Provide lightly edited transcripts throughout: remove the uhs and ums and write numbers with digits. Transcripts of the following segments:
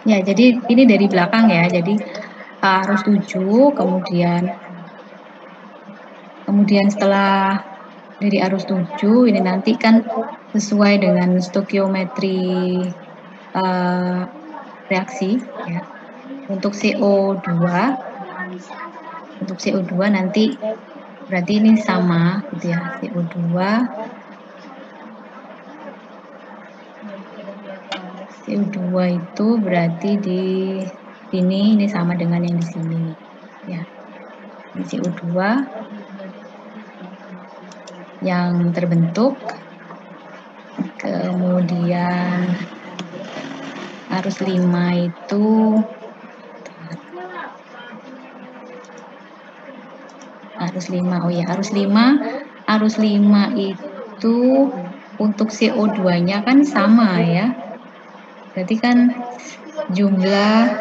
Ya, jadi ini dari belakang ya. Jadi arus 7, kemudian setelah dari arus 7 ini nanti kan sesuai dengan stokiometri reaksi ya. Untuk CO2 nanti berarti ini sama gitu ya. CO2 itu berarti di sini ini sama dengan yang di sini ya. Ini CO2 yang terbentuk, kemudian arus 5 itu arus 5 itu untuk CO2-nya kan sama ya. Berarti kan jumlah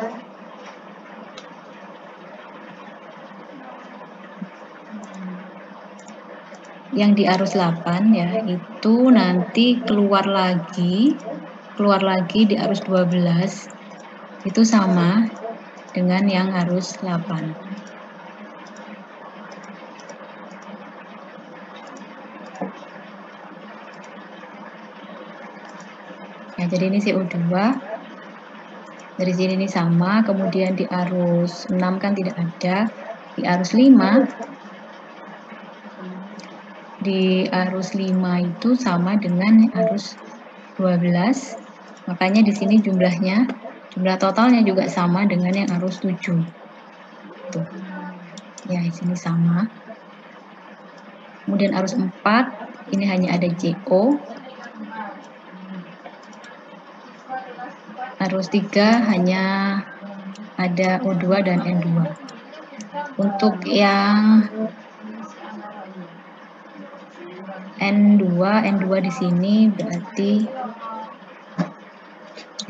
yang di arus 8 ya, itu nanti keluar lagi di arus 12 itu sama dengan yang arus 8. Ya, jadi ini CO2 dari sini ini sama, kemudian di arus 6 kan tidak ada, di arus 5 itu sama dengan arus 12, makanya di sini jumlah totalnya juga sama dengan yang arus 7. Tuh. Ya, di sini sama. Kemudian arus 4 ini hanya ada CO. Arus 3 hanya ada O2 dan N2. Untuk yang N2 di sini berarti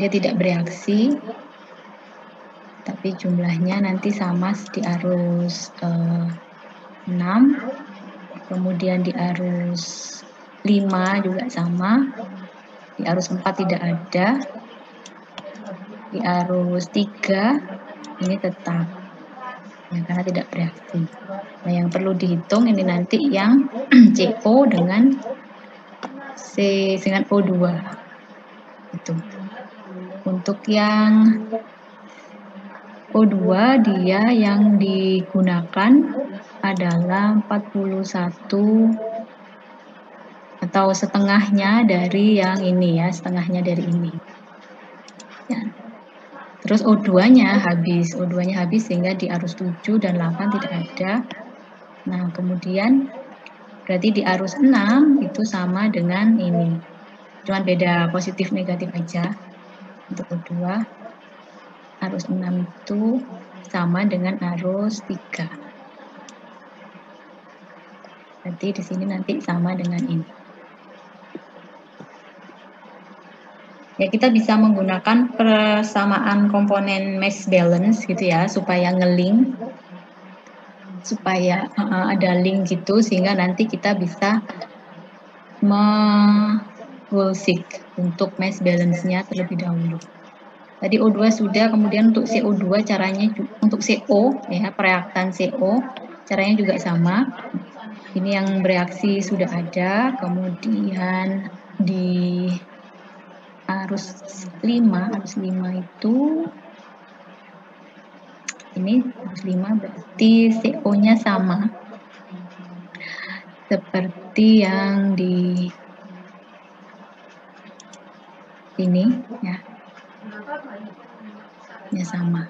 dia tidak bereaksi, tapi jumlahnya nanti sama di arus 6, kemudian di arus 5 juga sama, di arus 4 tidak ada, di arus 3 ini tetap ya, karena tidak bereaksi. Nah, yang perlu dihitung ini nanti yang CO dengan O2 itu. Untuk yang O2 dia yang digunakan adalah 41 atau setengahnya dari yang ini ya, setengahnya dari ini ya. Terus O2-nya habis sehingga di arus 7 dan 8 tidak ada. Nah, kemudian berarti di arus 6 itu sama dengan ini. Cuman beda positif negatif aja. Untuk O2 arus 6 itu sama dengan arus 3. Berarti di sini nanti sama dengan ini. Ya, kita bisa menggunakan persamaan komponen mass balance gitu ya, supaya nge-link, supaya ada link gitu, sehingga nanti kita bisa goal-seek untuk mass balance-nya terlebih dahulu. Tadi O2 sudah, kemudian untuk CO2 caranya, untuk CO ya, pereaktan CO caranya juga sama. Ini yang bereaksi sudah ada, kemudian di arus 5 itu ini arus 5 berarti CO-nya sama seperti yang di sini ya. Ya, sama.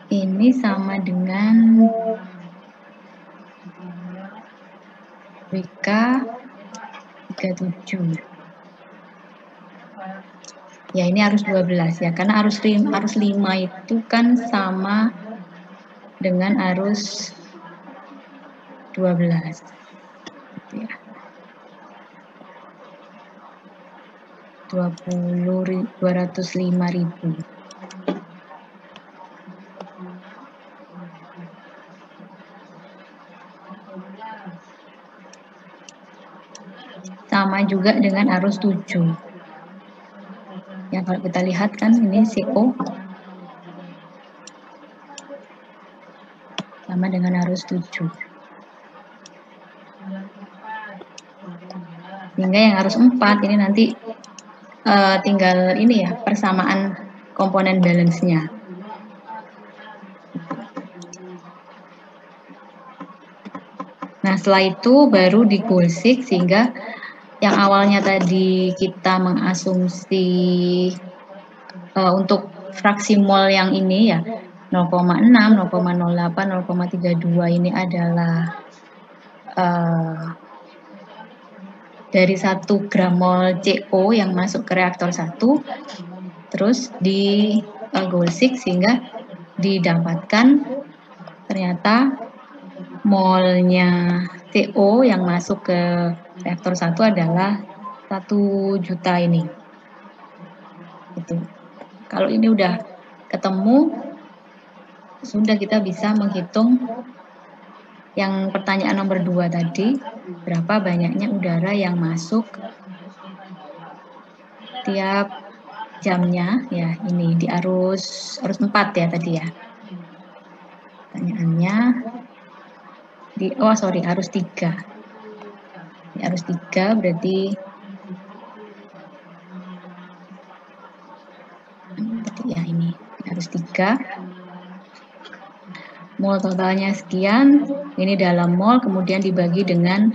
Ini sama dengan WK 37. Ya, ini arus 12 ya, karena arus 5 itu kan sama dengan arus 12. Ya. 205.000. Sama juga dengan arus 7. Ya, kalau kita lihat kan ini CO sama dengan arus 7. Sehingga yang arus 4 ini nanti tinggal ini ya, persamaan komponen balance-nya. Nah, setelah itu baru digosik sehingga yang awalnya tadi kita mengasumsi untuk fraksi mol yang ini ya 0,6, 0,08, 0,32 ini adalah dari 1 gram mol CO yang masuk ke reaktor 1, terus digosik sehingga didapatkan ternyata molnya CO yang masuk ke reaktor 1 adalah 1 juta ini. Gitu. Kalau ini udah ketemu, sudah kita bisa menghitung yang pertanyaan nomor 2 tadi, berapa banyaknya udara yang masuk tiap jamnya, ya ini di arus 4 ya tadi ya. Pertanyaannya arus 3. Di arus 3 berarti ya ini arus 3. Mol totalnya sekian, ini dalam mol kemudian dibagi dengan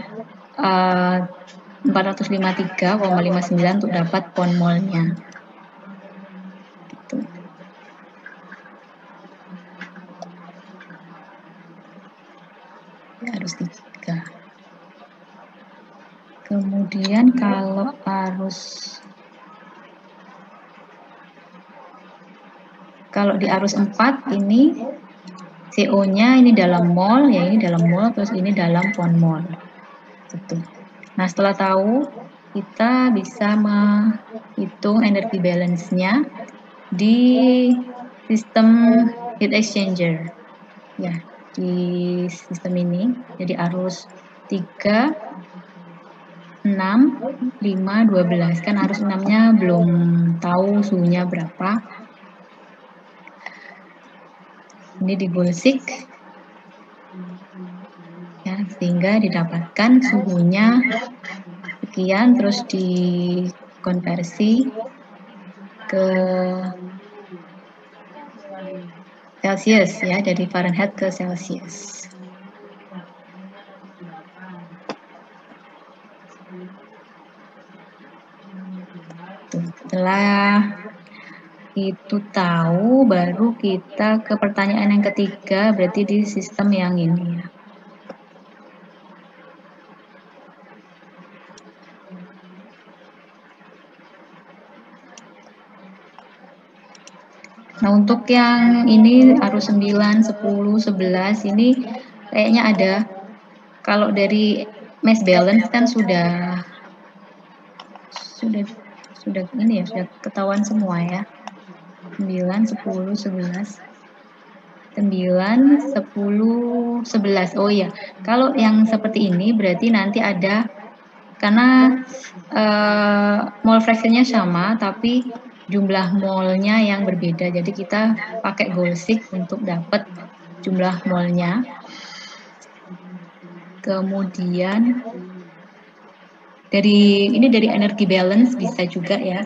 453,59 untuk dapat pon molnya. Gitu. Arus 3. Kemudian kalau di arus 4 ini CO-nya ini dalam mol, ya ini dalam mol, terus ini dalam pon mol. Gitu. Nah, setelah tahu, kita bisa menghitung energi balance-nya di sistem heat exchanger. Ya, di sistem ini. Jadi arus 3, 6, 5, 12. Kan arus 6-nya belum tahu suhunya berapa. Ini digosik ya, sehingga didapatkan suhunya sekian, terus dikonversi ke Celsius ya, dari Fahrenheit ke Celsius. Setelah itu tahu, baru kita ke pertanyaan yang ketiga, berarti di sistem yang ini ya. Nah, untuk yang ini arus 9, 10, 11 ini kayaknya ada, kalau dari mass balance kan sudah ini ya, sudah ketahuan semua ya. 9, 10, 11, 9, 10, 11. Oh iya, kalau yang seperti ini berarti nanti ada, karena mol fraction-nya sama tapi jumlah molnya yang berbeda, jadi kita pakai gosik untuk dapat jumlah molnya. Kemudian dari energi balance bisa juga ya,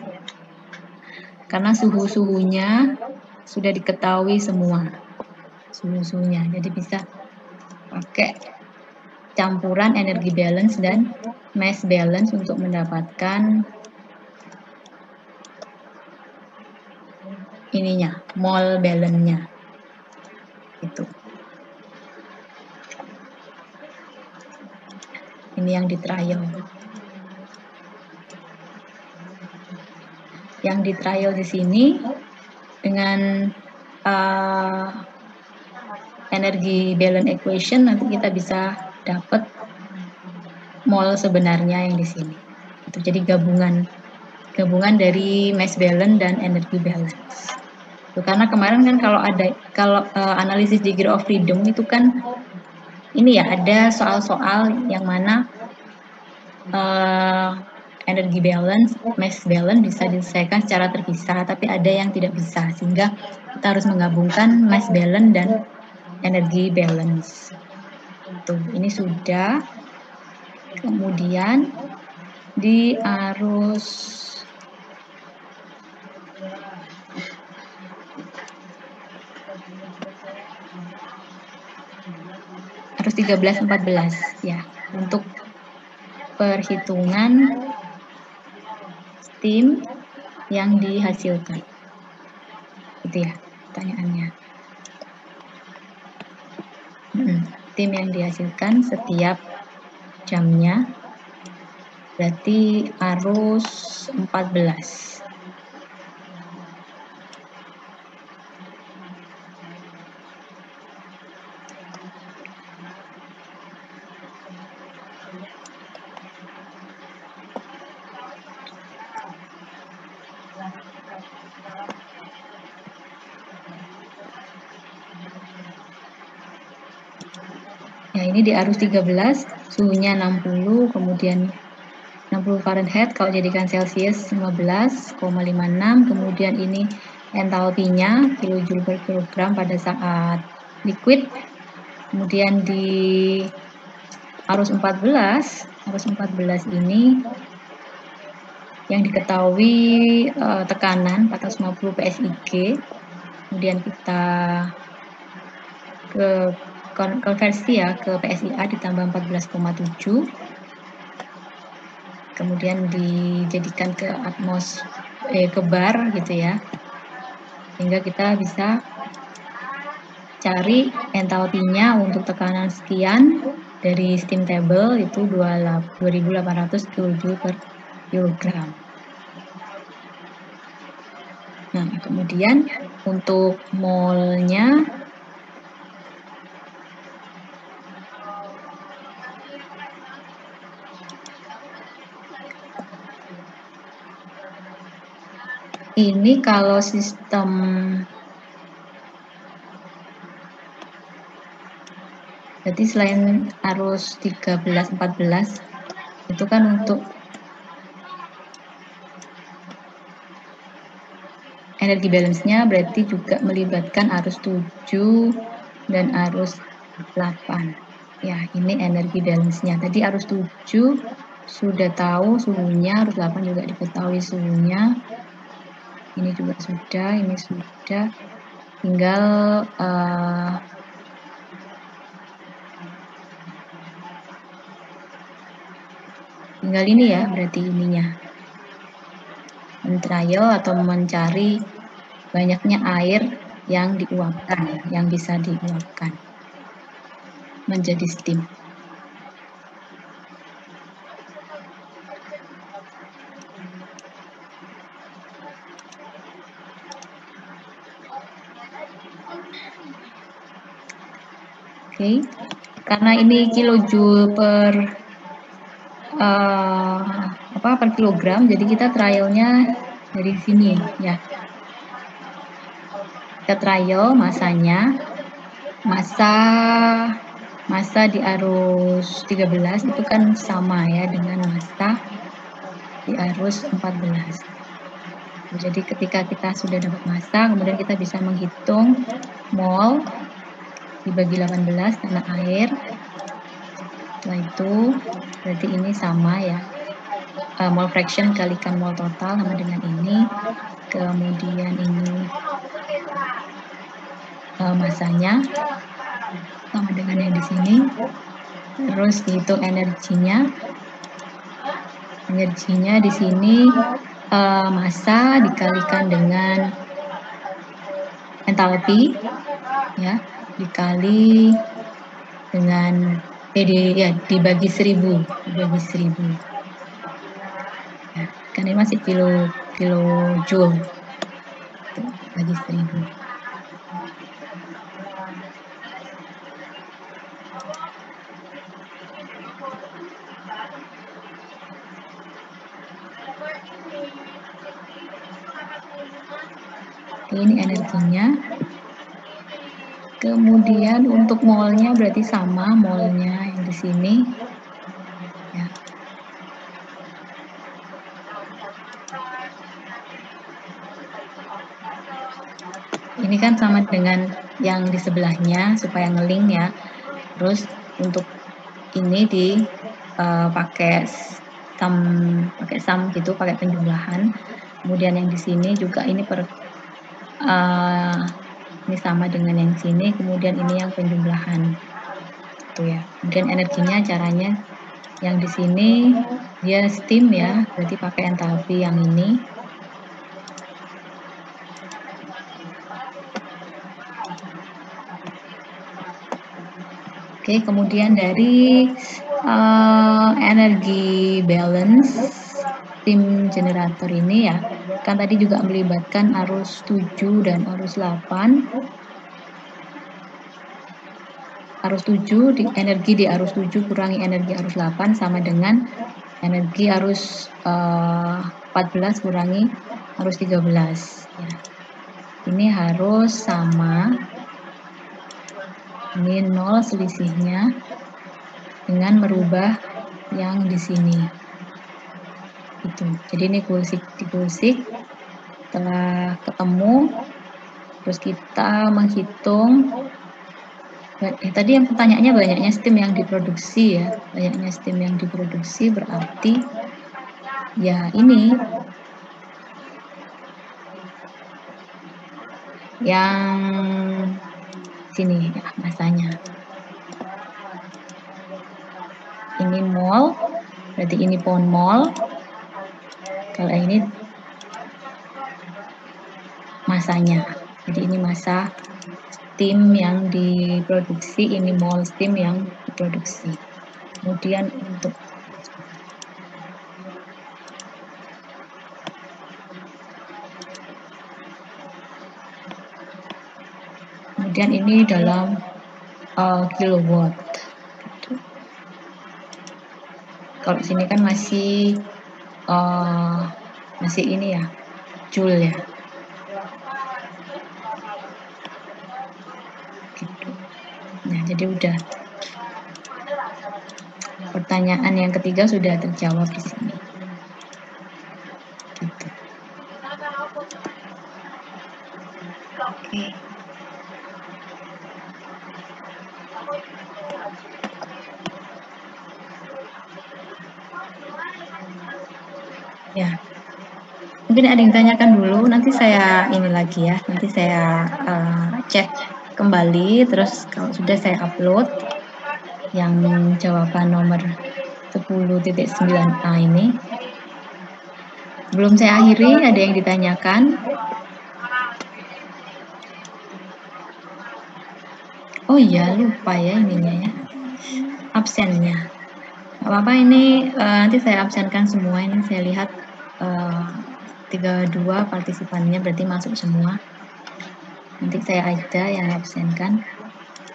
karena suhunya sudah diketahui semua suhunya, jadi bisa pakai campuran energi balance dan mass balance untuk mendapatkan ininya, mol balance-nya. Itu. Ini yang di trial. Yang di trial di sini dengan energi balance equation nanti kita bisa dapat mol sebenarnya yang di sini. Itu jadi gabungan dari mass balance dan energy balance. Tuh, karena kemarin kan kalau analisis degree of freedom itu kan ini ya, ada soal-soal yang mana energy balance, mass balance bisa diselesaikan secara terpisah, tapi ada yang tidak bisa, sehingga kita harus menggabungkan mass balance dan energy balance. Tuh, ini sudah. Kemudian di arus 13-14 ya, untuk perhitungan steam yang dihasilkan. Itu ya pertanyaannya. Steam yang dihasilkan setiap jamnya berarti arus 14. Ya, ini di arus 13, suhunya 60, kemudian 60 Fahrenheit, kalau jadikan Celsius 15,56, kemudian ini entalpinya kilojoule per kilogram pada saat liquid. Kemudian di arus 14 ini yang diketahui tekanan 450 PSIG, kemudian kita ke konversi ya ke PSIA ditambah 14,7, kemudian dijadikan ke ke bar gitu ya, sehingga kita bisa cari entalpinya untuk tekanan sekian dari steam table itu 2800 kJ per kilogram. Nah, kemudian untuk molnya ini kalau sistem berarti selain arus 13-14 itu kan untuk energi balance-nya berarti juga melibatkan arus 7 dan arus 8. Ya, ini energi balance-nya. Tadi arus 7 sudah tahu suhunya, arus 8 juga diketahui suhunya. Ini juga sudah, ini sudah. Tinggal ini ya, berarti ininya. Men-trial atau mencari banyaknya air yang diuapkan, yang bisa diuapkan menjadi steam. Oke, karena ini kilojoule per per kilogram, jadi kita trialnya dari sini ya. Kita trial masanya, masa di arus 13 itu kan sama ya dengan masa di arus 14. Jadi ketika kita sudah dapat massa, kemudian kita bisa menghitung mol dibagi 18 tanah air. Setelah itu berarti ini sama ya, mol fraction kalikan mol total sama dengan ini, kemudian ini massanya sama dengan yang di sini, terus dihitung energinya di sini massa dikalikan dengan entalpi ya, dikali dengan dibagi 1000 ya, kan ini masih kilojoule bagi 1000. Ini energinya. Kemudian untuk molnya berarti sama molnya yang di sini. Ya. Ini kan sama dengan yang di sebelahnya supaya ngeling ya. Terus untuk ini pakai sum gitu, pakai penjumlahan. Kemudian yang di sini juga ini ini sama dengan yang sini, kemudian ini yang penjumlahan. Tuh ya. Kemudian energinya caranya yang di sini dia steam ya, berarti pakai entalpi yang ini. Oke, kemudian dari energi balance steam generator ini ya, kan tadi juga melibatkan arus 7 dan arus 8. Arus 7 energi di arus 7 kurangi energi arus 8 sama dengan energi arus 14 kurangi arus 13 ya. Ini harus sama, ini 0 selisihnya dengan merubah yang di sini itu. Jadi ini dikusik setelah ketemu, terus kita menghitung. Tadi yang pertanyaannya banyaknya steam yang diproduksi ya, banyaknya steam yang diproduksi berarti ya ini yang sini ya masanya. Ini mol, berarti ini pound mol. Kalau ini masanya, jadi ini massa steam yang diproduksi, ini mol steam yang diproduksi. Kemudian ini dalam kilowatt. Kalau sini kan masih ini ya, joule ya. Gitu. Nah, jadi udah. Pertanyaan yang ketiga sudah terjawab di sini. Gitu. Oke. Ya. Mungkin ada yang tanyakan dulu, nanti saya ini lagi ya, nanti saya cek kembali, terus kalau sudah saya upload yang jawaban nomor 10.9a ini. Belum saya akhiri, ada yang ditanyakan? Oh iya, lupa ya ininya ya, absennya. Gak apa-apa, ini nanti saya absenkan semua, ini saya lihat 32 partisipannya berarti masuk semua. Nanti saya ada yang absenkan.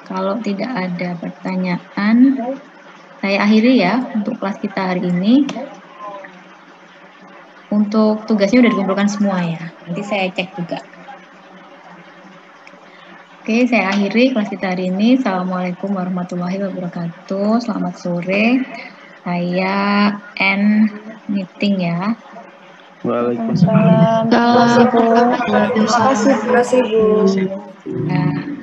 Kalau tidak ada pertanyaan, saya akhiri ya untuk kelas kita hari ini. Untuk tugasnya udah dikumpulkan semua ya. Nanti saya cek juga. Oke, saya akhiri kelas kita hari ini. Assalamualaikum warahmatullahi wabarakatuh. Selamat sore. Saya end meeting ya. Waalaikumsalam. Terima kasih Bu. Terima kasih Bu. Nah.